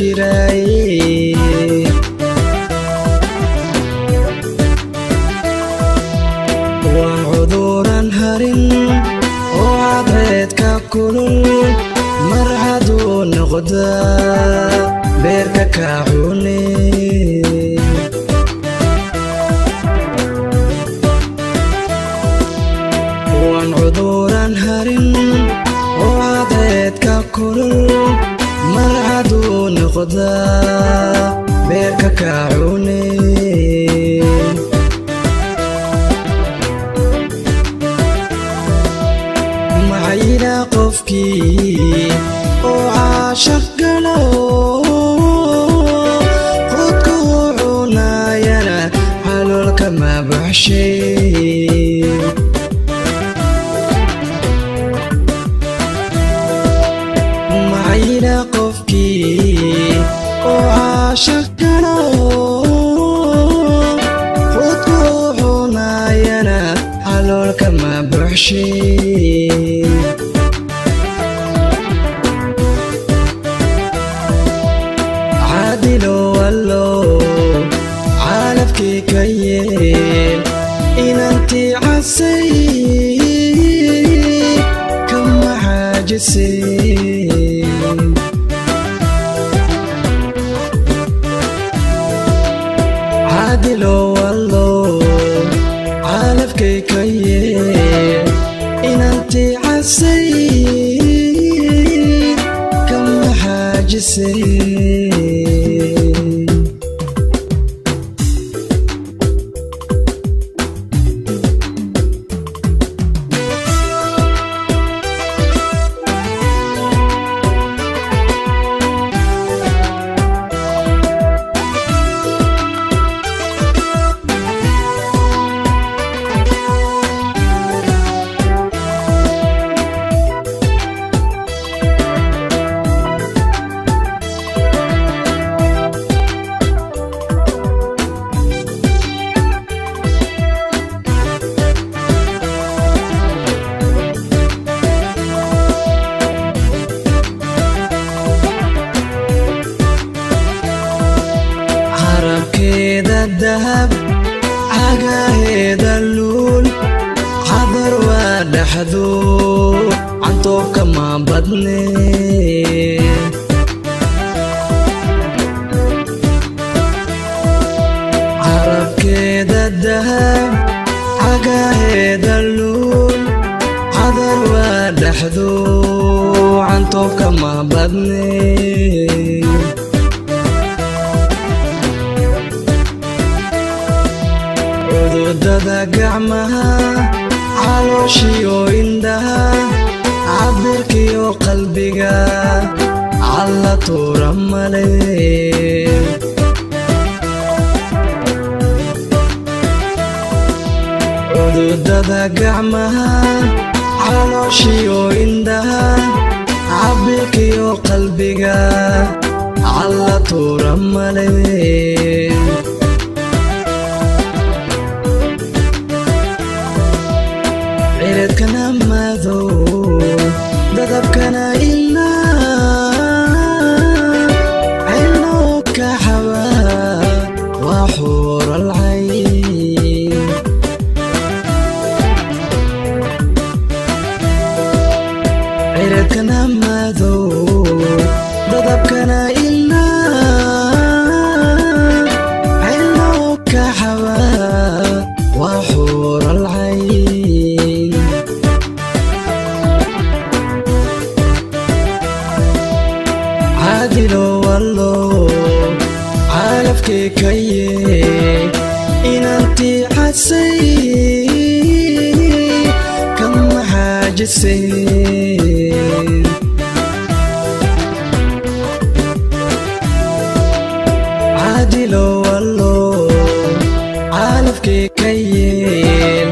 jiray waan cuduran harin oo cadceedka kulul mar hadduu noqdaa beerka ka cune waan cuduran harin oo cadceedka kulul mar hadduu noqdaa beerka ka cune maxayna qofkii oo caashaq galo qodka uu cunayana caloolka ma baxshay maxayna qofkii oo caashaq galo qodka uu cunayana caloolka ma baxshay عالفكي كيل إنتي عسي كم حاجسي عادلو والله عالفكي كيل إنتي عسي كم حاجسي الذهب عقاهيدا اللول حضر ودحذو عن طوق ما بدني عرب كيدا الذهب عقاهيدا اللول حضر ودحذو عن طوق ما بدني عدودada gacmaha calooshiyo indhaha cabirkiyo qalbiga alla tuura male cududada gacmaha calooshiyo indhaha cabirkiyo qalbiga alla tuura male عيرتكنا ماذو ضربكنا إلا عينك حوا وحور العين عيرتكنا ماذو ضربكنا إلا عينك حوا وحور العين عادلو والله عالفكي كيي إن أنتي حسي كم حاجسي عادلو والله عالفكي كيي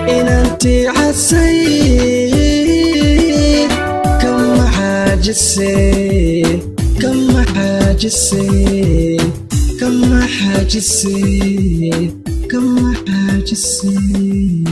إن أنتي حسي كم حاجسي كم حاجسي كم حاجسي كم حاجسي